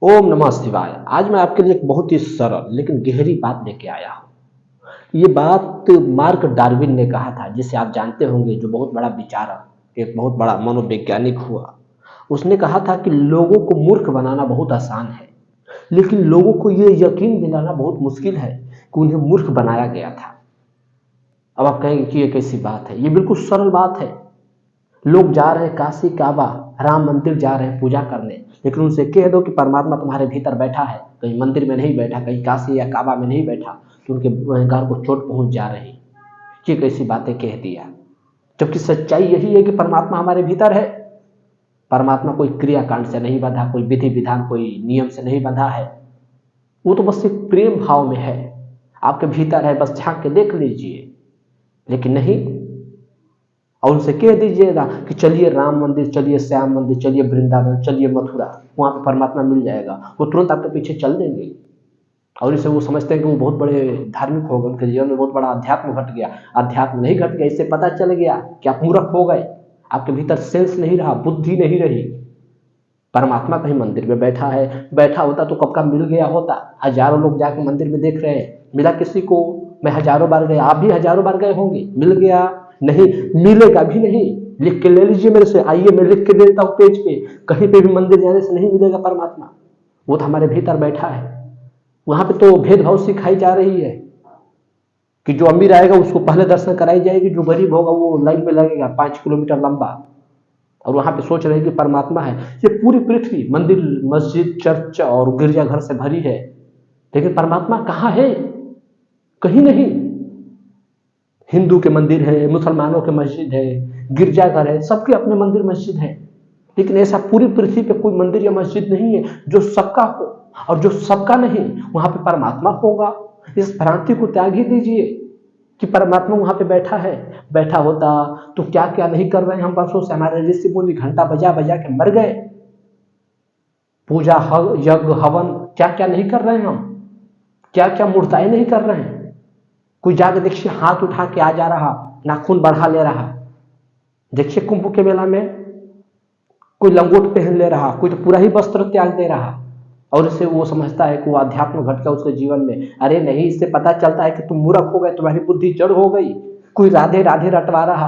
ओम नमः शिवाय। आज मैं आपके लिए एक बहुत ही सरल लेकिन गहरी बात लेके आया हूँ। ये बात मार्क डार्विन ने कहा था, जिसे आप जानते होंगे, जो बहुत बड़ा विचारक, एक बहुत बड़ा मनोवैज्ञानिक हुआ। उसने कहा था कि लोगों को मूर्ख बनाना बहुत आसान है, लेकिन लोगों को ये यकीन दिलाना बहुत मुश्किल है कि उन्हें मूर्ख बनाया गया था। अब आप कहेंगे कि ये कैसी बात है? ये बिल्कुल सरल बात है। लोग जा रहे हैं काशी, काबा, राम मंदिर जा रहे हैं पूजा करने, लेकिन उनसे कह दो कि परमात्मा तुम्हारे भीतर बैठा है, कहीं मंदिर में नहीं बैठा, कहीं काशी या काबा में नहीं बैठा, तो उनके अहंकार को चोट पहुंच जा रही। ये कैसी बातें कह दिया? जबकि सच्चाई यही है कि परमात्मा हमारे भीतर है। परमात्मा कोई क्रियाकांड से नहीं बंधा, कोई विधि विधान, कोई नियम से नहीं बंधा है। वो तो बस एक प्रेम भाव में है, आपके भीतर है, बस झांक के देख लीजिए। लेकिन नहीं, और उनसे कह दीजिएगा कि चलिए राम मंदिर, चलिए श्याम मंदिर, चलिए वृंदावन, चलिए मथुरा, वहां पे परमात्मा मिल जाएगा, वो तुरंत आपके पीछे चल देंगे। और इसे वो समझते हैं कि वो बहुत बड़े धार्मिक हो गए, उनके जीवन में बहुत बड़ा अध्यात्म घट गया। अध्यात्म नहीं घट गया, इससे पता चल गया कि आप मूर्ख हो गए, आपके भीतर सेंस नहीं रहा, बुद्धि नहीं रही। परमात्मा कहीं मंदिर में बैठा है, बैठा होता तो कब का मिल गया होता। हजारों लोग जाके मंदिर में देख रहे हैं, मिला किसी को? मैं हजारों बार गया, आप भी हजारों बार गए होंगे, मिल गया? नहीं, मिलेगा भी नहीं। लिख के ले लीजिए मेरे से, आइए मैं लिख के दे देता हूँ पेज पे। कहीं पे भी मंदिर जाने से नहीं मिलेगा परमात्मा, वो तो हमारे भीतर बैठा है। वहां पे तो भेदभाव सिखाई जा रही है कि जो अमीर आएगा उसको पहले दर्शन कराई जाएगी, जो गरीब होगा वो लाइन में लगेगा 5 किलोमीटर लंबा। और वहां पे सोच रहे हैं कि परमात्मा है। ये पूरी पृथ्वी मंदिर, मस्जिद, चर्च और गिरजाघर से भरी है, लेकिन परमात्मा कहाँ है? कहीं नहीं। हिंदू के मंदिर है, मुसलमानों के मस्जिद है, गिरजाघर है, सबके अपने मंदिर मस्जिद है, लेकिन ऐसा पूरी पृथ्वी पे कोई मंदिर या मस्जिद नहीं है जो सबका हो। और जो सबका नहीं, वहां पे परमात्मा होगा। इस भ्रांति को त्याग ही दीजिए कि परमात्मा वहां पे बैठा है। बैठा होता तो क्या क्या नहीं कर रहे हैं हम वर्षों से। हमारे ऋषि मुनि घंटा बजा बजा के मर गए, पूजा, यज्ञ, हवन, क्या क्या नहीं कर रहे हैं हम, क्या क्या मूर्ताएं नहीं कर रहे हैं। कोई जाके देखिए हाथ उठा के आ जा रहा, नाखून बढ़ा ले रहा। देखिए कुंभ के मेला में कोई लंगोट पहन ले रहा, कोई तो पूरा ही वस्त्र त्याग दे रहा, और इसे वो समझता है कि वो अध्यात्म घट गया उसके जीवन में। अरे नहीं, इससे पता चलता है कि तुम मूर्ख हो गए, तुम्हारी बुद्धि जड़ हो गई। कोई राधे राधे रटवा रहा,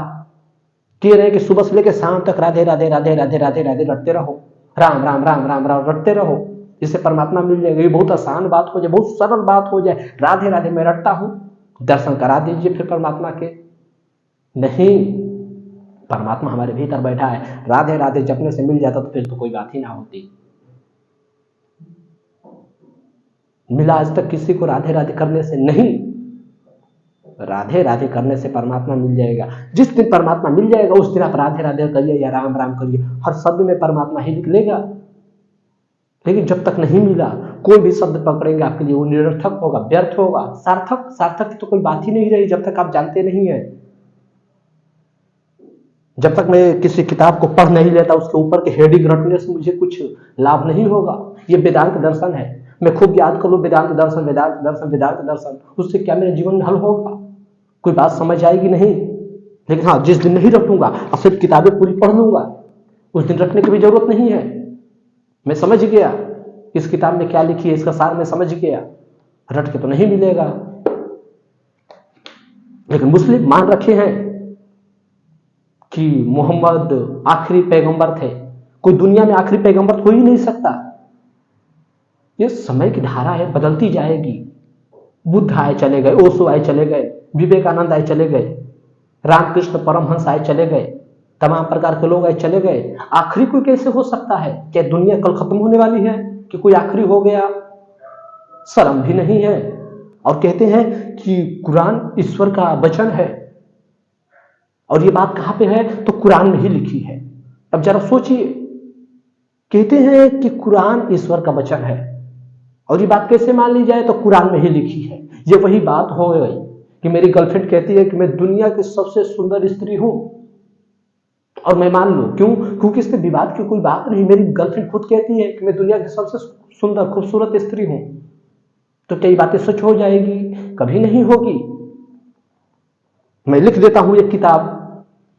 कह रहे कि सुबह से लेकर शाम तक राधे राधे राधे राधे राधे राधे रटते रहो, राम राम राम राम राम रटते रहो, जिससे परमात्मा मिल जाएगा। ये बहुत आसान बात हो जाए, बहुत सरल बात हो जाए। राधे राधे मैं रटता हूं, दर्शन करा दीजिए फिर परमात्मा के। नहीं, परमात्मा हमारे भीतर बैठा है। राधे राधे जपने से मिल जाता तो फिर तो कोई बात ही ना होती। मिला आज तक किसी को राधे राधे करने से? नहीं। राधे राधे करने से परमात्मा मिल जाएगा। जिस दिन परमात्मा मिल जाएगा उस दिन आप राधे राधे करिए या राम राम करिए, हर शब्द में परमात्मा ही निकलेगा। लेकिन जब तक नहीं मिला, कोई भी शब्द पकड़ेंगे आपके लिए वो निरर्थक होगा, व्यर्थ होगा। सार्थक सार्थक की तो कोई बात ही नहीं रही जब तक आप जानते नहीं है। जब तक मैं किसी किताब को पढ़ नहीं लेता, उसके ऊपर के हेडिंग रटने से मुझे कुछ लाभ नहीं होगा। ये वेदांत दर्शन है। मैं खूब याद कर लूं वेदांत दर्शन, वेदांत दर्शन, वेदांत दर्शन, उससे क्या मेरे जीवन में हल होगा? कोई बात समझ आएगी नहीं। लेकिन हाँ, जिस दिन नहीं रटूंगा और सिर्फ किताबें पूरी पढ़ लूंगा, उस दिन रटने की भी जरूरत नहीं है। मैं समझ गया इस किताब में क्या लिखी है, इसका सार मैं समझ गया, रट के तो नहीं मिलेगा। लेकिन मुस्लिम मान रखे हैं कि मोहम्मद आखिरी पैगंबर थे। कोई दुनिया में आखिरी पैगंबर हो ही नहीं सकता। ये समय की धारा है, बदलती जाएगी। बुद्ध आए चले गए, ओशो आए चले गए, विवेकानंद आए चले गए, रामकृष्ण परमहंस आए चले गए, तमाम प्रकार के लोग आए चले गए। आखिरी कोई कैसे हो सकता है? क्या दुनिया कल खत्म होने वाली है कि कोई आखिरी हो गया? शर्म भी नहीं है। और कहते हैं कि कुरान ईश्वर का वचन है, और ये बात कहां पे है? तो कुरान में ही लिखी है। अब जरा सोचिए, कहते हैं कि कुरान ईश्वर का वचन है, और ये बात कैसे मान ली जाए? तो कुरान में ही लिखी है। ये वही बात हो गई कि मेरी गर्लफ्रेंड कहती है कि मैं दुनिया की सबसे सुंदर स्त्री हूं, और मैं मान लूं। क्यों? क्योंकि इसमें विवाद की कोई बात नहीं। मेरी गर्लफ्रेंड खुद कहती है कि मैं दुनिया की सबसे सुंदर खूबसूरत स्त्री हूं, तो कई बातें सच हो जाएगी? कभी नहीं होगी। मैं लिख देता हूं एक किताब,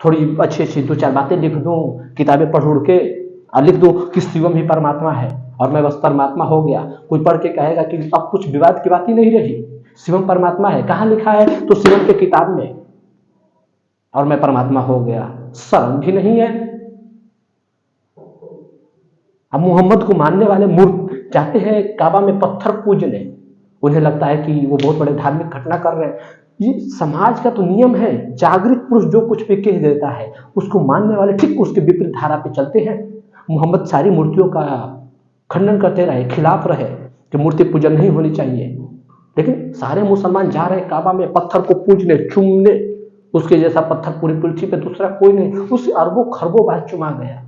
थोड़ी अच्छी अच्छी 2-4 बातें लिख दूं, किताबें पढ़ उड़ के, और लिख दूं कि शिवम ही परमात्मा है, और मैं बस परमात्मा हो गया। कोई पढ़ के कहेगा कि अब कुछ विवाद की बात ही नहीं रही, शिवम परमात्मा है, कहाँ लिखा है? तो शिवम के किताब में, और मैं परमात्मा हो गया। शर्म भी नहीं है। अब मोहम्मद को मानने वाले मूर्ख जाते हैं काबा में पत्थर पूजने, उन्हें लगता है कि वो बहुत बड़े धार्मिक घटना कर रहे हैं। ये समाज का तो नियम है, जागृत पुरुष जो कुछ भी कह देता है उसको मानने वाले ठीक उसके विपरीत धारा पे चलते हैं। मोहम्मद सारी मूर्तियों का खंडन करते रहे, खिलाफ रहे कि मूर्ति पूजन नहीं होनी चाहिए, लेकिन सारे मुसलमान जा रहे काबा में पत्थर को पूजने, चूमने। उसके जैसा पत्थर पूरी पृथ्वी पे दूसरा कोई नहीं, उससे अरबों खरबों बार चुमा गया।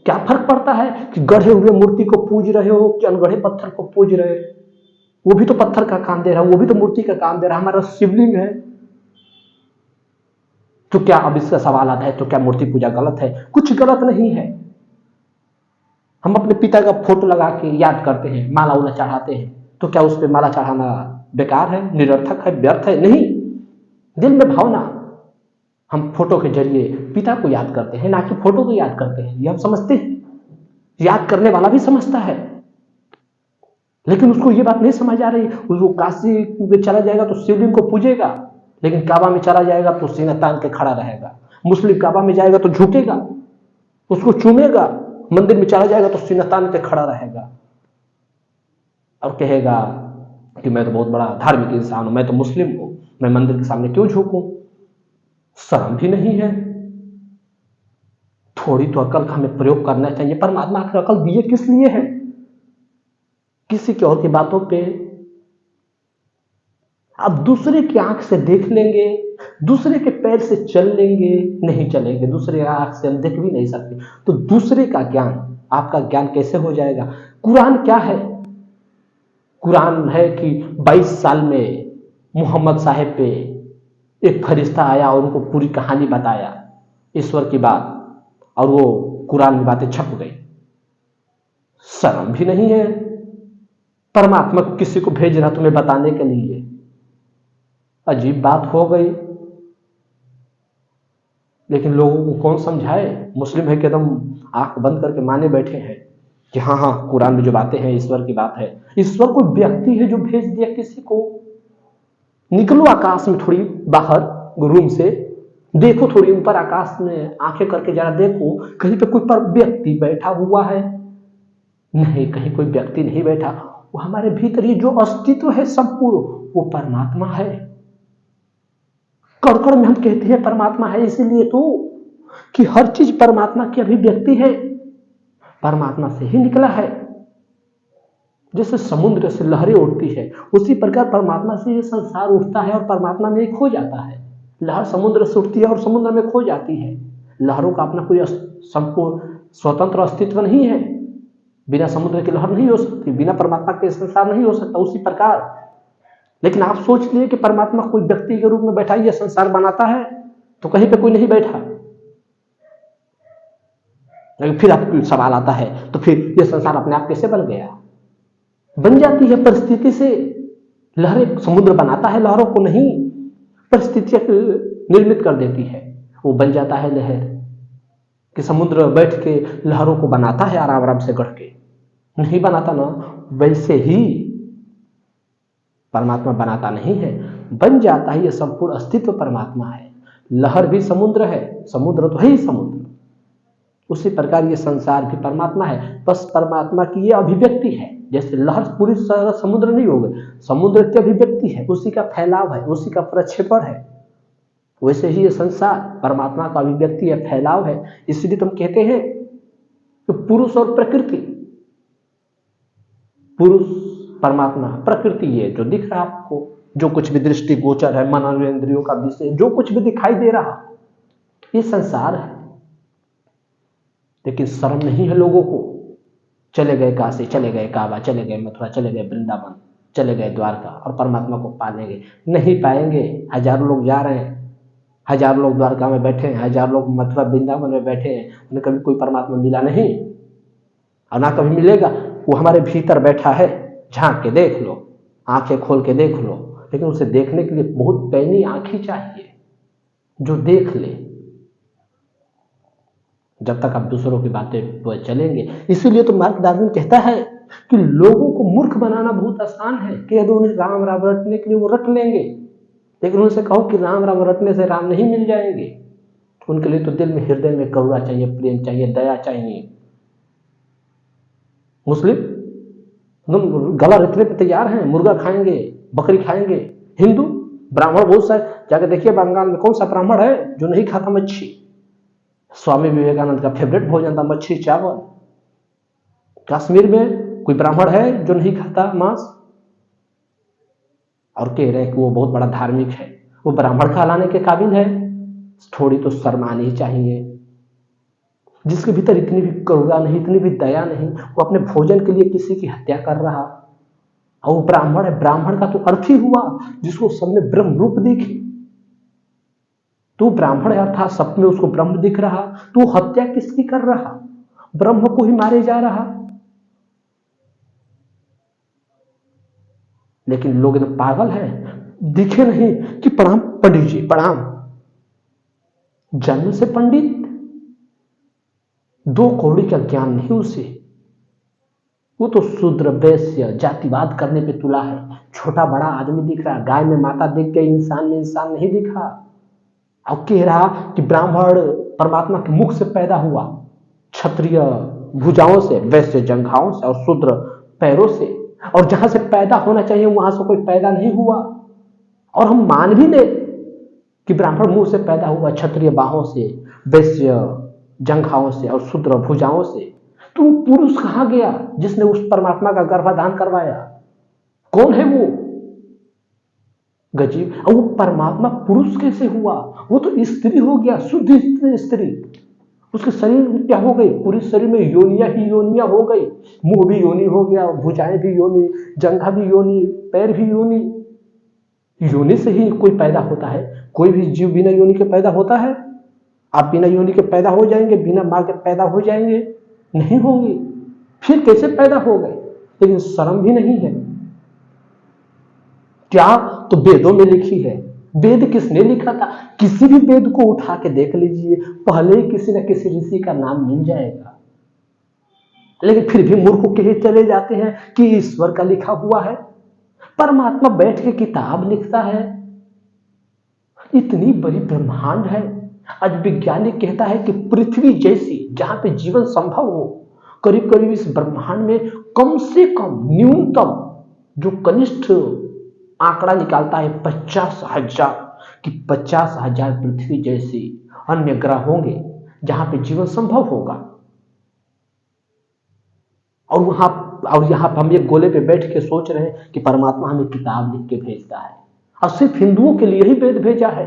क्या फर्क पड़ता है कि गढ़े हुए मूर्ति को पूज रहे हो कि अनगढ़े पत्थर को पूज रहे हो? वो भी तो पत्थर का काम दे रहा है, वो भी तो मूर्ति का काम दे रहा है। हमारा शिवलिंग है। तो क्या अब इसका सवाल आता है, तो क्या मूर्ति पूजा गलत है? कुछ गलत नहीं है। हम अपने पिता का फोटो लगा के याद करते हैं, माला उला चढ़ाते हैं, तो क्या उस पर माला चढ़ाना बेकार है, निरर्थक है, व्यर्थ है? नहीं। दिल में भावना, हम फोटो के जरिए पिता को याद करते हैं, ना कि फोटो को याद करते हैं। ये हम समझते हैं, याद करने वाला भी समझता है, लेकिन उसको ये बात नहीं समझ आ रही। वो काशी में चला जाएगा तो शिवलिंग को पूजेगा, लेकिन काबा में चला जाएगा तो सीना तान के खड़ा रहेगा। मुस्लिम काबा में जाएगा तो झुकेगा, उसको चूमेगा। मंदिर में चला जाएगा तो सीना तान के खड़ा रहेगा और कहेगा कि मैं तो बहुत बड़ा धार्मिक इंसान हूं, मैं तो मुस्लिम हूं, मैं मंदिर के सामने क्यों झुकूं? शर्म भी नहीं है। थोड़ी तो अकल का हमें प्रयोग करना चाहिए। परमात्मा आखिर अकल दिए किस लिए है? किसी की और की बातों पे आप दूसरे की आंख से देख लेंगे, दूसरे के पैर से चल लेंगे, नहीं चलेंगे। दूसरे आंख से हम देख भी नहीं सकते, तो दूसरे का ज्ञान आपका ज्ञान कैसे हो जाएगा? कुरान क्या है? कुरान है कि 22 साल में मोहम्मद साहेब पे एक फरिश्ता आया और उनको पूरी कहानी बताया, ईश्वर की बात, और वो कुरान में बातें छप गई। शर्म भी नहीं है। परमात्मा को किसी को भेज रहा तुम्हें बताने के लिए, अजीब बात हो गई। लेकिन लोगों को कौन समझाए? मुस्लिम है कि एकदम आंख बंद करके माने बैठे हैं कि हाँ हाँ कुरान में जो बातें हैं ईश्वर की बात है। ईश्वर कोई व्यक्ति है जो भेज दिया किसी को? निकलो आकाश में, थोड़ी बाहर रूम से देखो, थोड़ी ऊपर आकाश में आंखें करके जरा देखो, कहीं पे कोई पर व्यक्ति बैठा हुआ है? नहीं, कहीं कोई व्यक्ति नहीं बैठा। वो हमारे भीतर ये जो अस्तित्व है संपूर्ण, वो परमात्मा है। कड़ में हम कहते हैं परमात्मा है, इसीलिए तो कि हर चीज परमात्मा की अभिव्यक्ति है, परमात्मा से ही निकला है। जैसे समुद्र से लहरें उठती है, उसी प्रकार परमात्मा से ये संसार उठता है और परमात्मा में खो जाता है। लहर समुद्र से उठती है और समुद्र में खो जाती है। लहरों का अपना कोई संपूर्ण स्वतंत्र अस्तित्व नहीं है। बिना समुद्र की लहर नहीं हो सकती, बिना परमात्मा के संसार नहीं हो सकता। उसी प्रकार लेकिन आप सोच लिए कि परमात्मा कोई व्यक्ति के रूप में बैठा ये संसार बनाता है, तो कहीं पे कोई नहीं बैठा। लेकिन फिर आपको सवाल आता है, तो फिर ये संसार अपने आप कैसे बन गया? बन जाती है परिस्थिति से। लहरें समुद्र बनाता है लहरों को नहीं, परिस्थितियां निर्मित कर देती है, वो बन जाता है लहर। कि समुद्र बैठ के लहरों को बनाता है आराम आराम से गढ़ के? नहीं बनाता ना। वैसे ही परमात्मा बनाता नहीं है, बन जाता है। ये संपूर्ण अस्तित्व परमात्मा है। लहर भी समुद्र है, समुद्र तो है ही समुद्र। उसी प्रकार ये संसार भी परमात्मा है, बस परमात्मा की ये अभिव्यक्ति है। जैसे लहर पूरी समुद्र नहीं हो गई, समुद्र की अभिव्यक्ति है, उसी का फैलाव है, उसी का प्रक्षेपण है। वैसे ही ये संसार परमात्मा का अभिव्यक्ति है, फैलाव है। इसलिए तुम कहते हैं कि पुरुष और प्रकृति, पुरुष परमात्मा, प्रकृति ये जो दिख रहा है आपको, जो कुछ भी दृष्टि गोचर है, मन इंद्रियों का विषय जो कुछ भी दिखाई दे रहा, ये संसार है। लेकिन शर्म नहीं है लोगों को। चले गए काशी, चले गए काबा, चले गए मथुरा, चले गए वृंदावन, चले गए द्वारका, और परमात्मा को पालेंगे? नहीं पाएंगे। हजारों लोग जा रहे हैं, हजारों लोग द्वारका में बैठे हैं, हजारों लोग मथुरा वृंदावन में बैठे हैं, उन्हें कभी कोई परमात्मा मिला नहीं और ना कभी मिलेगा। वो हमारे भीतर बैठा है, झांक के देख लो, आंखें खोल के देख लो। लेकिन उसे देखने के लिए बहुत पैनी आंखें चाहिए जो देख ले। जब तक आप दूसरों की बातें पर चलेंगे। इसीलिए तो मार्क डार्विन कहता है कि लोगों को मूर्ख बनाना बहुत आसान है। कह दो उन्हें राम राम रटने के लिए वो रट लेंगे, लेकिन उनसे कहो कि राम राम रटने से राम नहीं मिल जाएंगे। उनके लिए तो दिल में, हृदय में करुणा चाहिए, प्रेम चाहिए, दया चाहिए। मुस्लिम तुम गला रटने पे तैयार हैं, मुर्गा खाएंगे, बकरी खाएंगे। हिंदू ब्राह्मण बहुत सारे, जाकर देखिए बंगाल में कौन सा ब्राह्मण है जो नहीं खाता मच्छी। स्वामी विवेकानंद का फेवरेट भोजन था मच्छी चावल। कश्मीर में कोई ब्राह्मण है जो नहीं खाता मांस, और कह रहे हैं कि वो बहुत बड़ा धार्मिक है, वो ब्राह्मण कहलाने के काबिल है। थोड़ी तो शर्म आनी ही चाहिए। जिसके भीतर इतनी भी करुणा नहीं, इतनी भी दया नहीं, वो अपने भोजन के लिए किसी की हत्या कर रहा, और वो ब्राह्मण है। ब्राह्मण का तो अर्थ ही हुआ जिसको सब में ब्रह्म रूप दिखे। तो ब्राह्मण है अर्थात सब में उसको ब्रह्म दिख रहा, तो हत्या किसकी कर रहा? ब्रह्म को ही मारे जा रहा। लेकिन लोग एकदम पागल हैं, दिखे नहीं कि प्रणाम पंडित जी प्रणाम। जन्म से पंडित, दो कौड़ी का ज्ञान नहीं उसे। वो तो शूद्र वैश्य जातिवाद करने पे तुला है। छोटा बड़ा आदमी दिख रहा, गाय में माता दिख गई, इंसान में इंसान नहीं दिखा। अब कह रहा कि ब्राह्मण परमात्मा के मुख से पैदा हुआ, क्षत्रिय भुजाओं से, वैश्य जंघाओं से, और शूद्र पैरों से, और जहां से पैदा होना चाहिए वहां से कोई पैदा नहीं हुआ। और हम मान भी ले कि ब्राह्मण मुंह से पैदा हुआ, क्षत्रिय बाहों से, वैश्य जंघाओं से, और शूद्र भुजाओं से, तो पुरुष कहां गया जिसने उस परमात्मा का गर्भाधान करवाया? कौन है वो? गजीब। और वो परमात्मा पुरुष कैसे हुआ? वो तो स्त्री हो गया, शुद्ध स्त्री। उसके शरीर में क्या हो गई? पूरे शरीर में योनिया ही योनिया हो गई। मुंह भी योनि हो गया, भुजाएं भी योनि, जंघा भी योनि, पैर भी योनि। योनि से ही कोई पैदा होता है? कोई भी जीव बिना योनि के पैदा होता है? आप बिना योनि के पैदा हो जाएंगे? बिना मां के पैदा हो जाएंगे? नहीं होंगे। फिर कैसे पैदा हो गए? लेकिन शर्म भी नहीं है क्या? तो वेदों में लिखी है। वेद किसने लिखा था? किसी भी वेद को उठा के देख लीजिए, पहले ही किसी न किसी ऋषि का नाम मिल जाएगा। लेकिन फिर भी मूर्ख कहे चले जाते हैं कि ईश्वर का लिखा हुआ है। परमात्मा बैठ के किताब लिखता है। इतनी बड़ी ब्रह्मांड है। आज वैज्ञानिक कहता है कि पृथ्वी जैसी जहां पे जीवन संभव हो, करीब करीब इस ब्रह्मांड में कम से कम न्यूनतम जो कनिष्ठ आंकड़ा निकालता है 50,000, कि 50,000 पृथ्वी जैसे अन्य ग्रह होंगे जहां पे जीवन संभव होगा। और यहां पर हम एक गोले पे बैठ के सोच रहे हैं कि परमात्मा हमें किताब लिख के भेजता है। और सिर्फ हिंदुओं के लिए ही वेद भेजा है,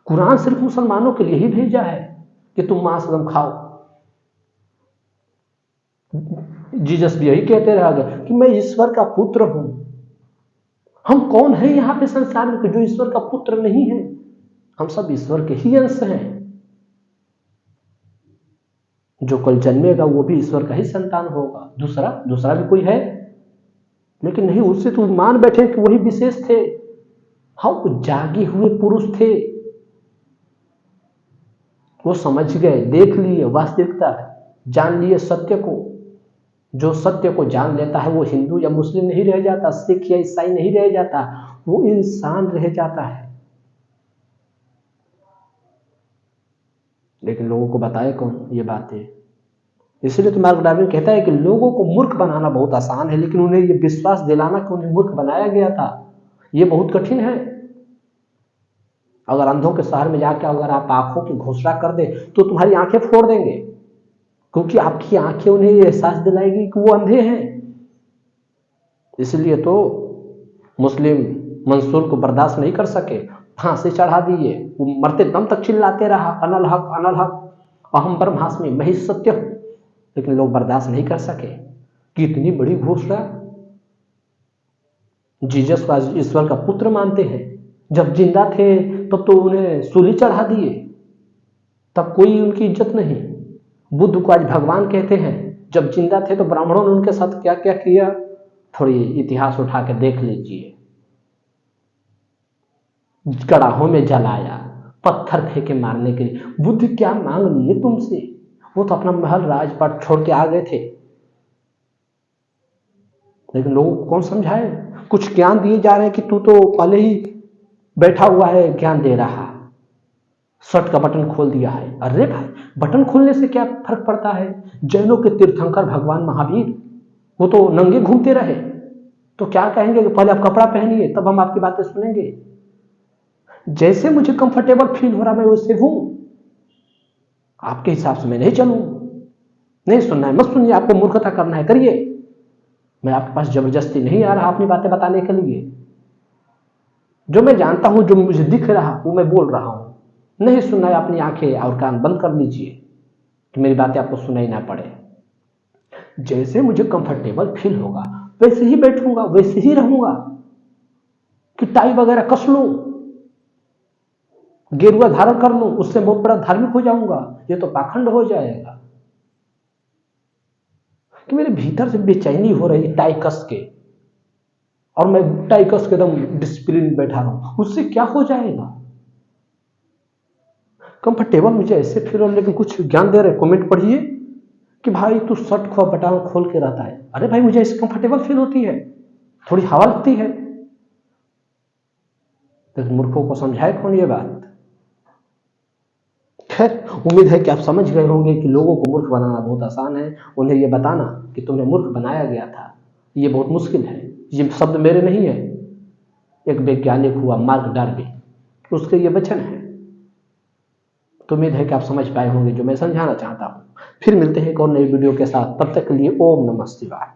कुरान सिर्फ मुसलमानों के लिए ही भेजा है कि तुम मांस गम खाओ। जीसस भी यही कहते रह गए कि मैं ईश्वर का पुत्र हूं। हम कौन है यहां पे संसार में जो ईश्वर का पुत्र नहीं है? हम सब ईश्वर के ही अंश हैं। जो कल जन्मेगा वो भी ईश्वर का ही संतान होगा। दूसरा भी कोई है? लेकिन नहीं, उससे तो मान बैठे कि वही विशेष थे। हाँ, वो जागे हुए पुरुष थे। वो समझ गए, देख लिए वास्तविकता, जान लिए सत्य को। जो सत्य को जान लेता है वो हिंदू या मुस्लिम नहीं रह जाता, सिख या ईसाई नहीं रह जाता, वो इंसान रह जाता है। लेकिन लोगों को बताए कौन ये बातें? इसलिए तो मार्क डार्विन कहता है कि लोगों को मूर्ख बनाना बहुत आसान है, लेकिन उन्हें ये विश्वास दिलाना कि उन्हें मूर्ख बनाया गया था, ये बहुत कठिन है। अगर अंधों के शहर में जाकर अगर आप आंखों की घोषणा कर दे तो तुम्हारी आंखें फोड़ देंगे, क्योंकि आपकी आंखें उन्हें ये एहसास दिलाएगी कि वो अंधे हैं। इसलिए तो मुस्लिम मंसूर को बर्दाश्त नहीं कर सके, फांसी चढ़ा दिए। वो मरते दम तक चिल्लाते रहा, अनल हक अनल हक, अहम ब्रह्मास्मि, मैं ही सत्य हूं। लेकिन लोग बर्दाश्त नहीं कर सके कि इतनी बड़ी घोषणा। जीसस को ईश्वर का पुत्र मानते हैं। जब जिंदा थे तब तो उन्हें सूली चढ़ा दिए, तब कोई उनकी इज्जत नहीं। बुद्ध को आज भगवान कहते हैं, जब जिंदा थे तो ब्राह्मणों ने उनके साथ क्या क्या किया, थोड़ी इतिहास उठा के देख लीजिए। कड़ाहों में जलाया, पत्थर फेंके मारने के लिए। बुद्ध क्या मांग लिए तुमसे? वो तो अपना महल राजपाट छोड़ के आ गए थे, लेकिन लोगों को कौन समझाए? कुछ ज्ञान दिए जा रहे हैं कि तू तो पहले ही बैठा हुआ है, ज्ञान दे रहा, शर्ट का बटन खोल दिया है। अरे भाई, बटन खोलने से क्या फर्क पड़ता है? जैनों के तीर्थंकर भगवान महावीर वो तो नंगे घूमते रहे, तो क्या कहेंगे कि पहले आप कपड़ा पहनिए तब हम आपकी बातें सुनेंगे। जैसे मुझे कंफर्टेबल फील हो रहा मैं वैसे हूं, आपके हिसाब से मैं नहीं चलूं। नहीं सुनना है मत सुनिए, आपको मूर्खता करना है करिए, मैं आपके पास जबरदस्ती नहीं आ रहा अपनी बातें बताने के लिए। जो मैं जानता हूं, जो मुझे दिख रहा वो मैं बोल रहा हूं। नहीं सुनना है, अपनी आंखें और कान बंद कर लीजिए कि मेरी बातें आपको सुनाई ना पड़े। जैसे मुझे कंफर्टेबल फील होगा वैसे ही बैठूंगा, वैसे ही रहूंगा, कि टाई वगैरह कस लूं, गेरुआ धारण कर लूं, उससे बहुत बड़ा धार्मिक हो जाऊंगा, ये तो पाखंड हो जाएगा। कि मेरे भीतर से बेचैनी हो रही टाई कस के, और मैं टाई कस के एकदम डिसिप्लिन बैठा रहा हूं, उससे क्या हो जाएगा? कंफर्टेबल मुझे ऐसे फील हो, लेकिन कुछ ज्ञान दे रहे कमेंट पढ़िए कि भाई तू शर्ट को बटन खोल के रहता है। अरे भाई, मुझे ऐसे कंफर्टेबल फील होती है, थोड़ी हवा लगती है। लेकिन मूर्खों को समझाए कौन ये बात? खैर, उम्मीद है कि आप समझ गए होंगे कि लोगों को मूर्ख बनाना बहुत आसान है, उन्हें यह बताना कि तुम्हें मूर्ख बनाया गया था ये बहुत मुश्किल है। ये शब्द मेरे नहीं है, एक वैज्ञानिक हुआ मार्क डार्विन, उसके ये वचन है। तो उम्मीद है कि आप समझ पाए होंगे जो मैं समझाना चाहता हूं। फिर मिलते हैं एक और नई वीडियो के साथ, तब तक के लिए ओम नमः शिवाय।